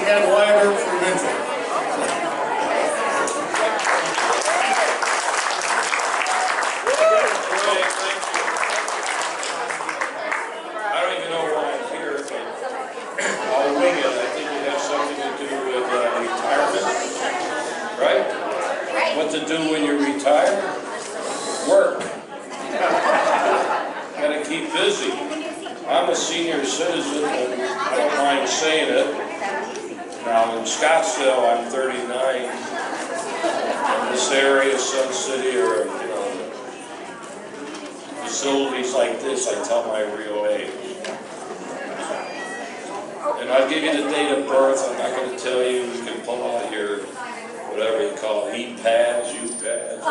headliner from Minter. I don't even know why I'm here, but I'll wing it. I think it has something to do with retirement, right? What to do when you retire? Work. Gotta keep busy. I'm a senior citizen, and I don't mind saying it. Now in Scottsdale, I'm 39. In this area, Sun City, or facilities like this, I tell my real age. And I'll give you the date of birth. I'm not going to tell you. You can pull out your, whatever you call it, E-pads, U-pads.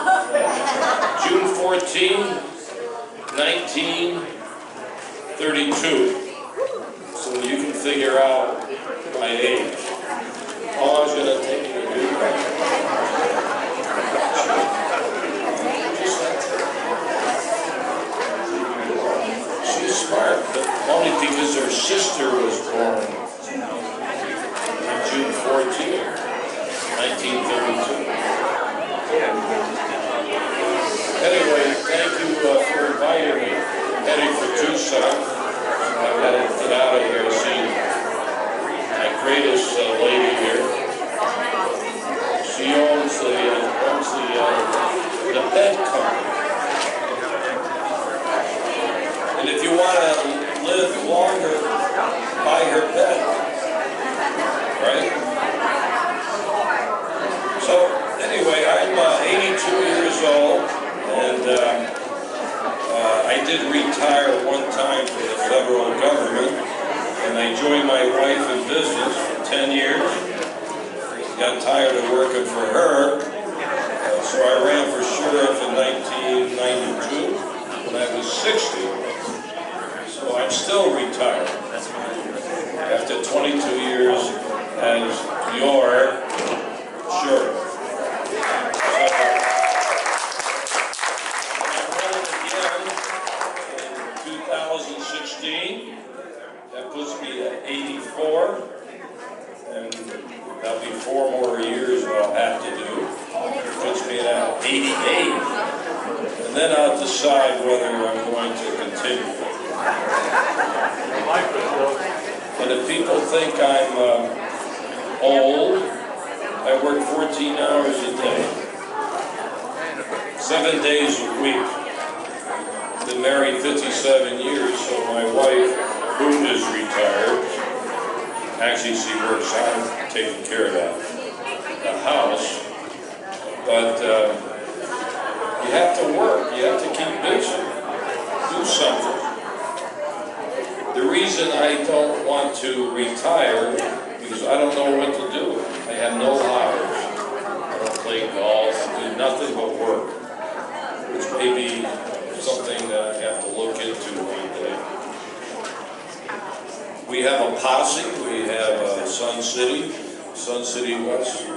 June 14, 1932. So you can figure out my age. How long is it going to take you to do that? She's smart, but only because her sister was born on June 14, 1932. Anyway, thank you for inviting me. Heading for Tucson. I've got to get out of here and see my greatest lady here. She owns the bed company. And if you want to live longer, buy her bed. Right? So, anyway, I'm 82 years old, and I did retire one time from the federal government, and I joined my wife in business for 10 years. Got tired of working for her, so I ran for sheriff in 1992 when I was 60. So I'm still retired after 22 years as your sheriff. That puts me at 84, and that'll be 4 more years that I'll have to do. Puts me at 88, and then I'll decide whether I'm going to continue. And if people think I'm old, I work 14 hours a day, 7 days a week. Been married 57 years, so my wife, who is retired, actually she works out, taking care of the house, but you have to work, you have to keep busy, do something. The reason I don't want to retire, because I don't know what to do. I have no hobbies. I don't play golf, do nothing but work, which may be something that I have to look into one day. We have a posse. We have Sun City West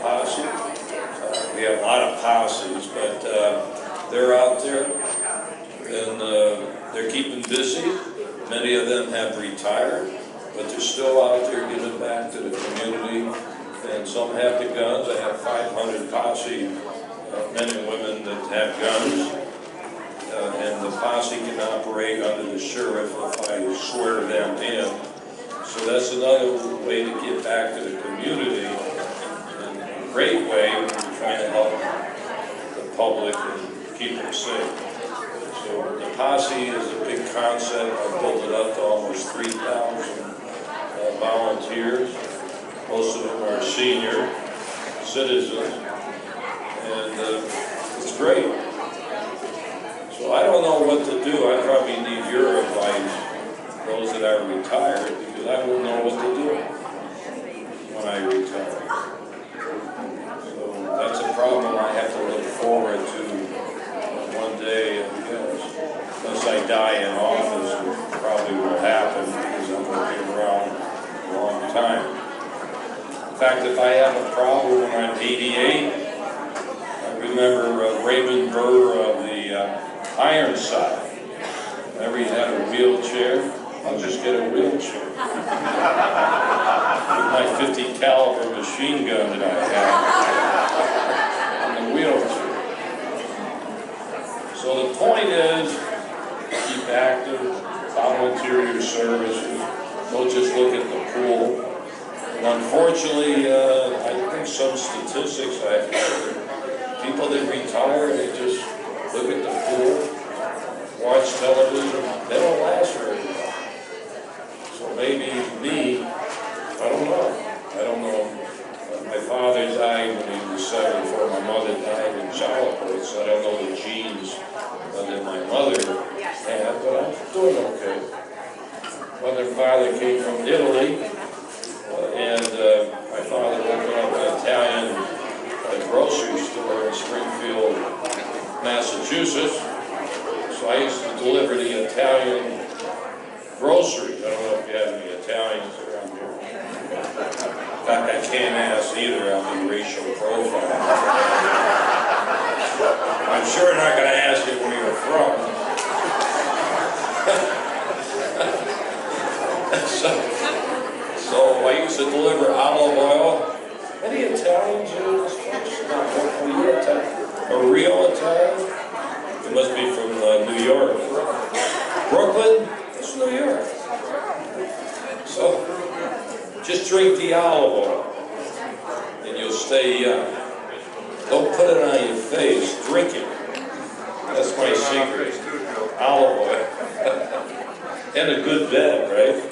posse. We have a lot of posses, but they're out there and they're keeping busy. Many of them have retired, but they're still out there giving back to the community. And some have the guns. I have 500 posse men and women that have guns. And the posse can operate under the sheriff if I swear them in. So that's another way to get back to the community, and a great way when we're trying to help the public and keep them safe. So the posse is a big concept. I built it up to almost 3,000 volunteers. Most of them are senior citizens, and it's great. So I don't know what to do. I probably need your advice, those that are retired, because I won't know what to do when I retire. So that's a problem I have to look forward to one day, I guess. Unless I die in office, which probably will happen because I'm going to be around a long time. In fact, if I have a problem when I'm 88, I remember Raymond Burr of the Ironside. Whenever he had a wheelchair, I'll just get a wheelchair. With my 50 caliber machine gun that I have. And the wheelchair. So the point is, keep active, volunteer your services, don't just look at the pool. And unfortunately, I think some statistics I've heard, people that retire, they just look at the pool, watch television, they don't last very long. So maybe me, I don't know. My father died when he was 74, my mother died in childbirth, so I don't know the genes that my mother had, but I'm doing okay. Mother and father came from Italy, and my father opened up an Italian grocery store in Springfield, Massachusetts. So I used to deliver the Italian groceries. I don't know if you have any Italians around here. In fact, I can't ask either on the racial profile. I'm sure not going to ask you where you're from. So I used to deliver olive oil. Any Italians in this place? Are you Italian? A real Italian? It must be from New York. Brooklyn? It's New York. So just drink the olive oil and you'll stay young. Don't put it on your face, drink it. That's my secret. Olive oil. And a good bed, right?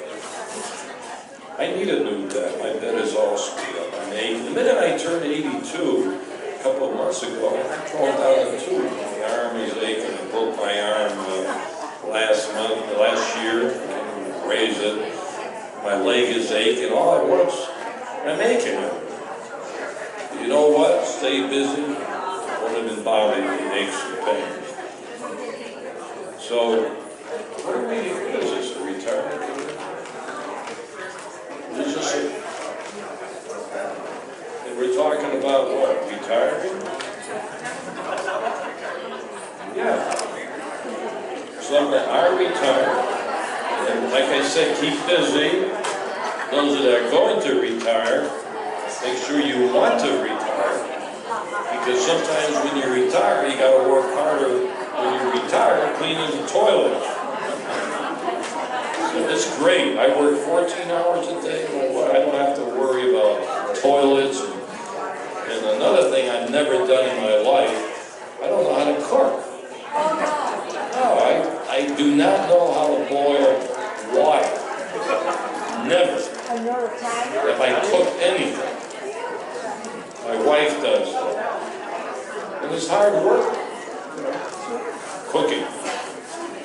I need a new bed. My bed is all screwed up. I'm 80. The minute I turned 82, a couple of months ago, I thrown down a tube. My arm is aching. I broke my arm last year. I couldn't raise it. My leg is aching. All at once, I'm aching it. You know what? Stay busy. Won't even bother you. The aches and pains. So, what is this? A retirement? And we're talking about what? Retirement? Yeah. Some that are retired, and like I said, keep busy. Those that are going to retire, make sure you want to retire. Because sometimes when you retire, you got to work harder when you retire cleaning the toilets. It's great. I work 14 hours a day. I don't have to worry about toilets. And another thing I've never done in my life, I don't know how to cook. No, I do not know how to boil water. Never. If I cook anything. My wife does that. And it's hard work. Cooking.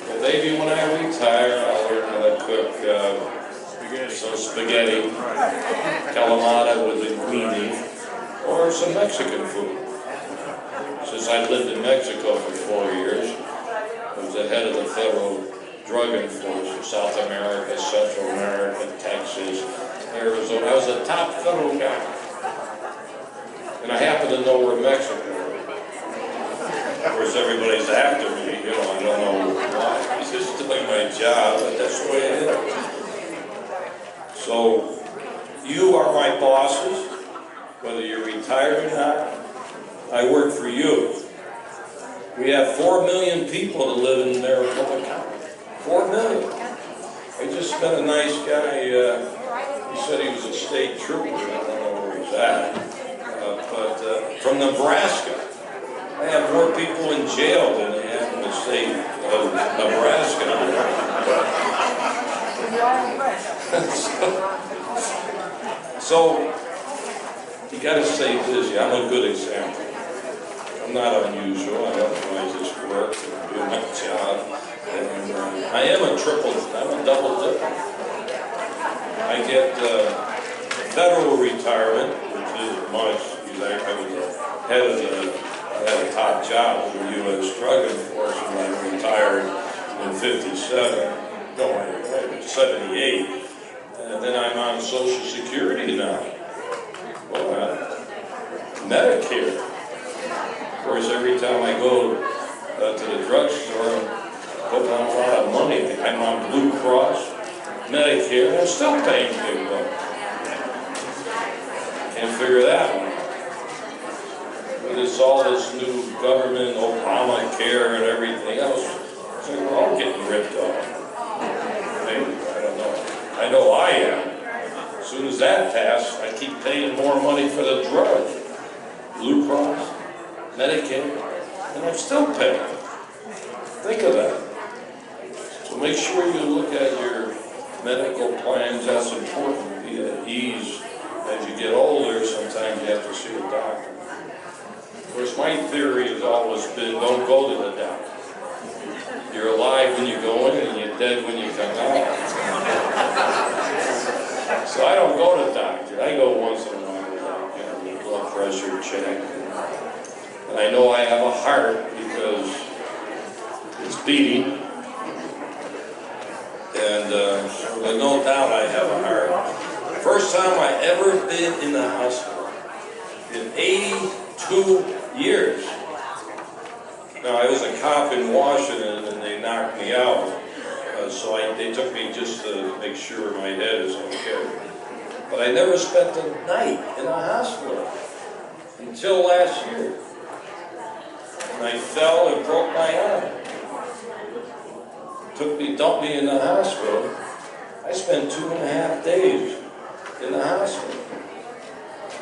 But maybe when I retire, I'll learn how to cook some spaghetti, calamata with linguine, or some Mexican food. Since I lived in Mexico for 4 years, I was the head of the federal drug enforcement, South America, Central America, Texas, Arizona. I was a top federal guy. And I happen to know where Mexico is. Of course, everybody's after me, I don't know why. It's just doing my job, but that's the way it is. So, you are my bosses, whether you're retired or not. I work for you. We have 4 million people that live in Maricopa County. 4 million. I just met a nice guy, he said he was a state trooper, I don't know where he's at, but from Nebraska. I have more people in jail than they have in the state of Nebraska. So you got to stay busy. I'm a good example. I'm not unusual. I just work and do my job. And I am I'm a double dipper. I get federal retirement, which isn't much, because I was I had a top job with the U.S. Drug Enforcement. I retired in 78. And then I'm on Social Security now. Well, Medicare. Of course, every time I go to the drugstore, I put on a lot of money. I'm on Blue Cross. Medicare, and I'm still paying big bucks. Can't figure that one out. But it's all this new government, Obamacare and everything else. It's like we're all getting ripped off. Maybe, I don't know. I know I am. As soon as that passed, I keep paying more money for the drug. Blue Cross, Medicaid, and I'm still paying. Think of that. So make sure you look at your medical plans. That's important. Be at ease. As you get older, sometimes you have to see a doctor. Of course, my theory has always been, don't go to the doctor. You're alive when you go in and you're dead when you come out. So I don't go to doctors. I go once in a while to get blood pressure checked. And I know I have a heart because it's beating. And with no doubt I have a heart. First time I ever been in the hospital in 82 years. Now I was a cop in Washington and they knocked me out. So they took me just to make sure my head is okay. But I never spent a night in a hospital until last year. And I fell and broke my arm. Dumped me in the hospital. I spent 2.5 days in the hospital,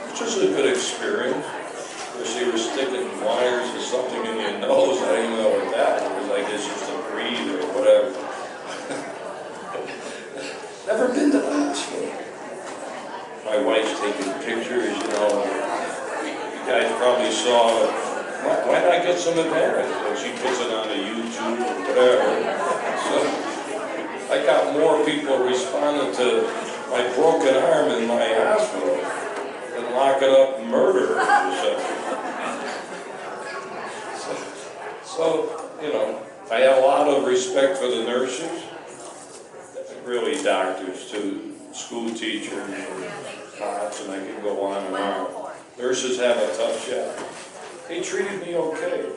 which was a good experience. Of course, they were sticking wires or something in your nose. I didn't know what that was. I guess just to breathe or whatever. Never been to the hospital. My wife's taking pictures, you know. You guys probably saw, why not get some advantage? She puts it on the YouTube or whatever. So I got more people responding to my broken arm in my hospital than locking up murderers or something. So, you know, I have a lot of respect for the nurses, really doctors too, school teachers, cops, and I can go on and on. Nurses have a tough job. They treated me okay,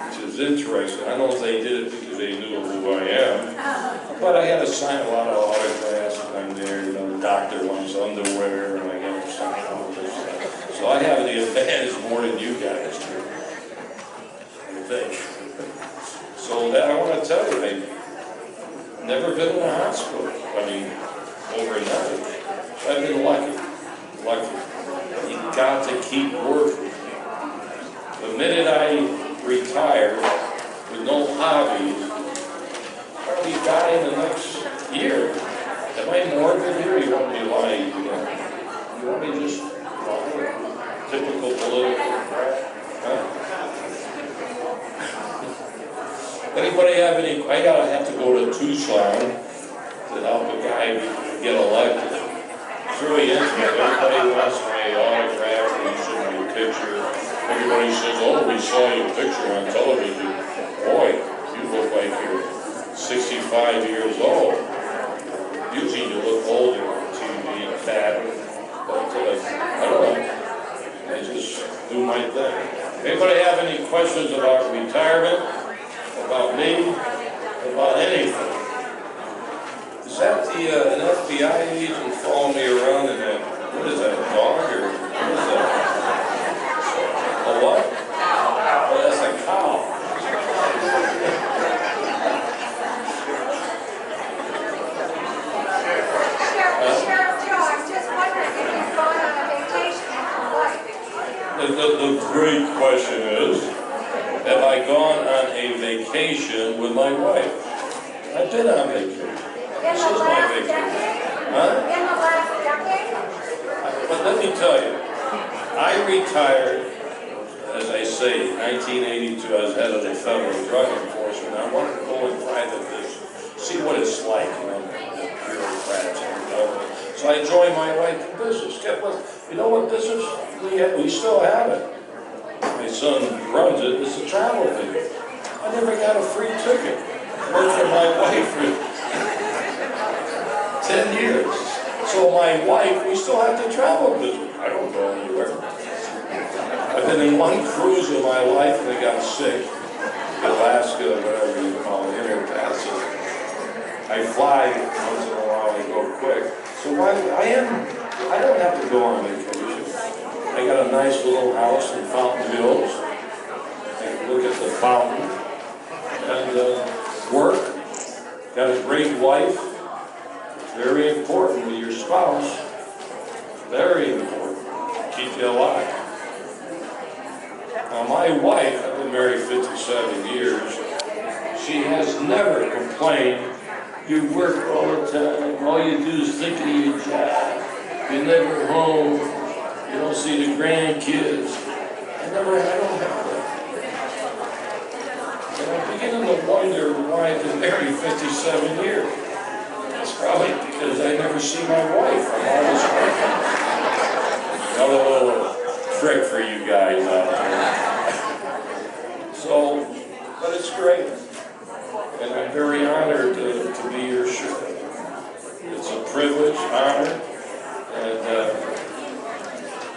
which is interesting. I don't know if they did it because they knew who I am, but I had to sign a lot of autographs when I'm there. You know, the doctor wants underwear, and I got to sign all this stuff. So I have the advantage more than you guys do, I think. So that I want to tell you, I've never been in a hospital. I mean, overnight. I've been lucky. You got to keep working. The minute I retire with no hobbies, I'll be dying the next year. Am I morbid here? You want me to lie? You want me to just lie? Typical political crap? Huh? Anybody have any? I have to go to Tucson to help a guy get elected. It's really interesting. Everybody wants my autograph and you show me a picture. Everybody says, oh, we saw your picture on television. Boy, you look like you're 65 years old. Usually you look older on TV and fat. But I don't know. I just do my thing. Anybody have any questions about retirement? About me? About anything? Is that an FBI agent following me around in that, what is that, a dog or what is that? A what? Oh, that's a cow. Sheriff Joe, I'm just wondering if you've gone on a vacation with your wife. The great question is, have I gone on a vacation with my wife? I've been on vacation. In the last decade? Huh? In the last decade? But let me tell you, I retired, as I say, in 1982, I was head of the federal drug enforcement. I wanted to go in private business, see what it's like, you know, the bureaucrats and the government. So I joined my wife in business. You know what business? We still have it. My son runs it. It's a travel business. I never got a free ticket. Worked for my wife for 10 years. So my wife, we still have to travel business. I don't go anywhere. I've been in one cruise in my life and I got sick. Alaska, whatever you call it, Interpacific. I I fly once in a while, I go quick. So I don't have to go on vacation. I got a nice little house in Fountain Hills. I can look at the fountain and work. Got a great wife. It's very important with your spouse. Very important. Keep you alive. Now my wife, I've been married 57 years, she has never complained. You work all the time, all you do is think of your job. You're never home, you don't see the grandkids. I don't have that. And I'm beginning to wonder why I've been married 57 years. It's probably because I never see my wife. I'm always working. Another little trick for you guys out there. So, but it's great. And I'm very honored to be your sheriff. It's a privilege, honor, and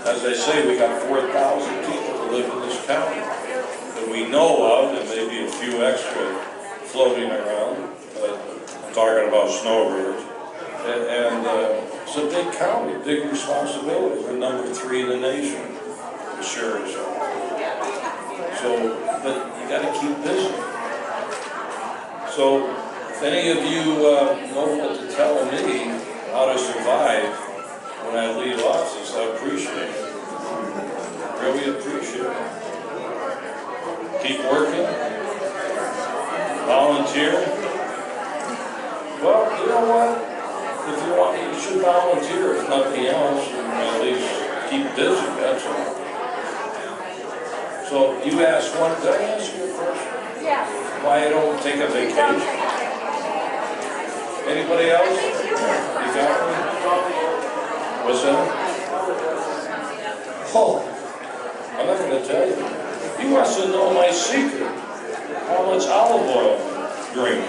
as I say, we got 4,000 people that live in this county that we know of, and maybe a few extra floating around, but I'm talking about snowbirds. And it's a big county, big responsibility. We're number 3 in the nation, the sheriff's office. So, but you got to keep busy. So, if any of you know what to tell me how to survive when I leave office, I appreciate it. Really appreciate it. Keep working. Volunteer. Well, you know what? If you want, you should volunteer. If nothing else, you at least keep busy. That's all. So you asked one. Did I ask you a question? Yeah. Why I don't take a vacation? Anybody else? You got me? What's that? Oh, I'm not going to tell you. He wants to know my secret. How much olive oil I drink.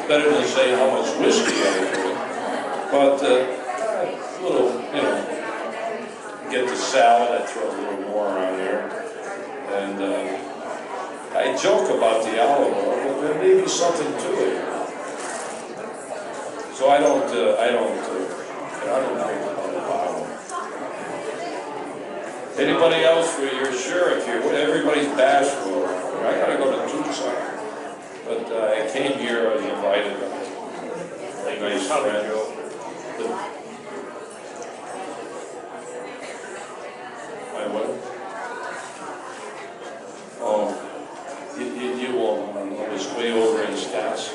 Better than say how much whiskey I drink. But a little, you know, get the salad, I throw a little more on there. And I joke about the olive oil, but there may be something to it. So I don't drink about the bottle. Anybody else for your sheriff here? Everybody's bashful. I gotta go to Tucson. But I came here, I was invited by a nice friend. My what? Oh. You won't. I was way over in Scotts.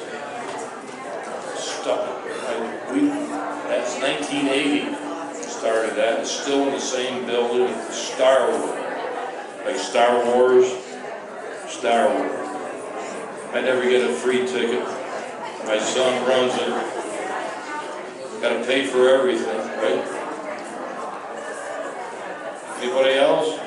Stuck. That's 1980. Started that. It's still in the same building. Star Wars. Like Star Wars. Star Wars. I never get a free ticket. My son runs it. Got to pay for everything, right? Anybody else?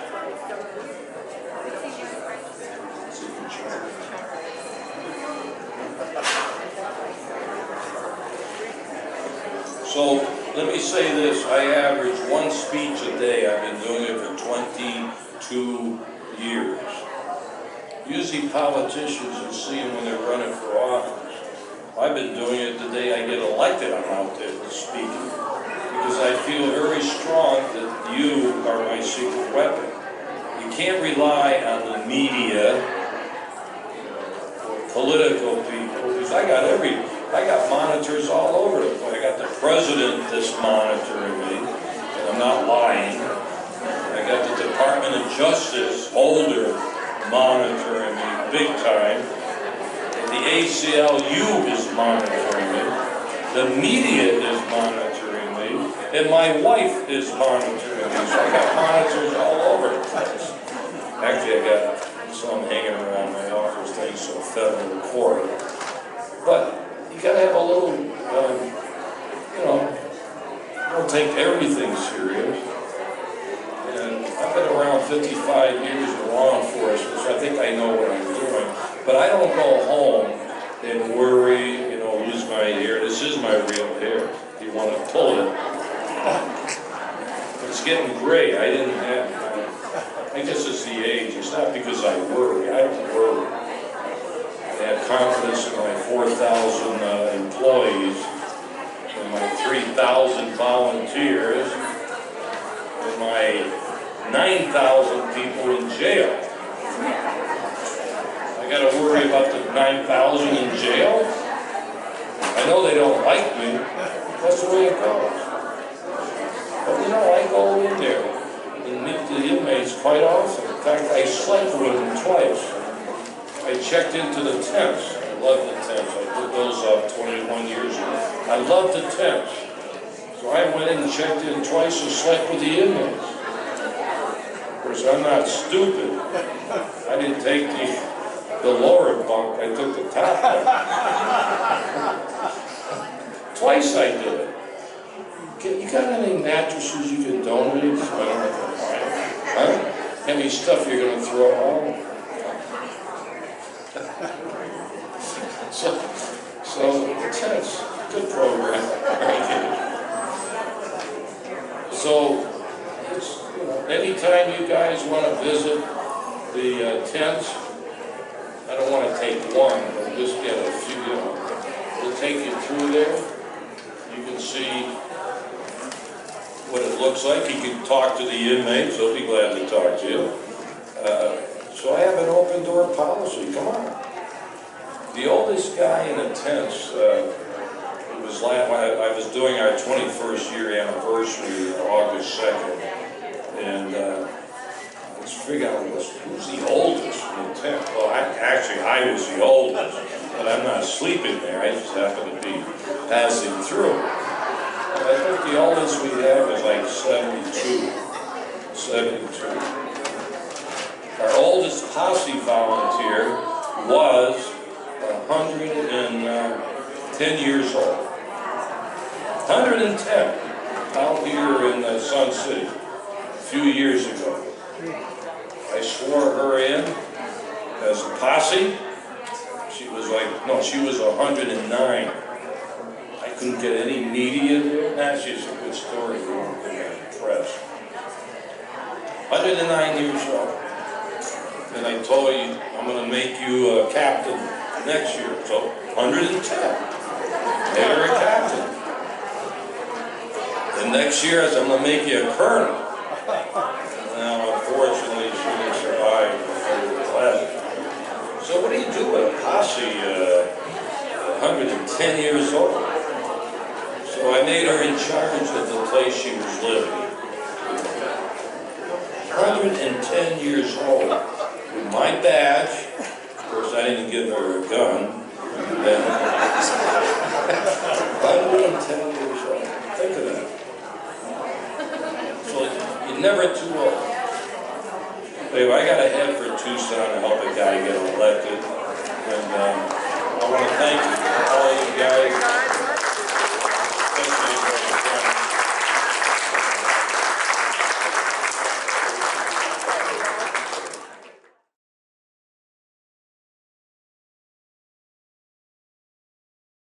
So let me say this, I average 1 speech a day. I've been doing it for 22 years. Usually politicians, you see them when they're running for office. I've been doing it the day I get elected, I'm out there speaking. Because I feel very strong that you are my secret weapon. You can't rely on the media, political people, because I got monitors all over the place. I got the president that's monitoring me, and I'm not lying. I got the Department of Justice, Holder, monitoring me big time. The ACLU is monitoring me. The media is monitoring me. And my wife is monitoring me. So I got monitors all over the place. Actually, I got some hanging around my office thanks to a federal court. But you got to have a little, you know, don't take everything serious. And I've been around 55 years in law enforcement, so I think I know what I'm doing. But I don't go home and worry, you know, lose my hair. This is my real hair, if you want to pull it. It's getting gray. I didn't have, I guess it's the age. It's not because I worry. I don't worry. I have confidence in my 4,000 employees, and my 3,000 volunteers, and my 9,000 people in jail. I got to worry about the 9,000 in jail? I know they don't like me. That's the way it goes. But you know, I go in there and meet the inmates quite often. In fact, I slept with them twice. I checked into the tents. I love the tents. I put those up 21 years ago. I love the tents. So I went in and checked in twice and slept with the inmates. Of course, I'm not stupid. I didn't take the lower bunk, I took the top bunk. Twice I did it. You got any mattresses you can donate? So I don't have to buy them. Huh? Any stuff you're going to throw out? So that's good program. So, anytime you guys want to visit the tents, I don't want to take one, but just get a few. We'll take you through there. You can see what it looks like. You can talk to the inmates. They'll be glad to talk to you. So I have an open door policy. Come on. The oldest guy in the tents, I was doing our 21st year anniversary August 2nd, and let's figure out who's the oldest in the tent. Well, I was the oldest, but I'm not sleeping there. I just happen to be passing through. I think the oldest we have is like 72. Our oldest posse volunteer was 110 years old. 110 out here in Sun City a few years ago. I swore her in as a posse. She was 109. I couldn't get any media there. That's just a good story. We won't get in the press. 109 years old. And I told you, I'm going to make you a captain next year. So 110. Made her a captain. And next year, I'm going to make you a colonel. Now, unfortunately, she didn't survive the class. So what do you do with a posse 110 years old? So I made her in charge of the place she was living. 110 years old. With my badge. Of course, I didn't give her a gun. 110 years old. Think of that. So you're never too old. Anyway, I got to head for Tucson to help a guy get elected. And I want to thank all you guys.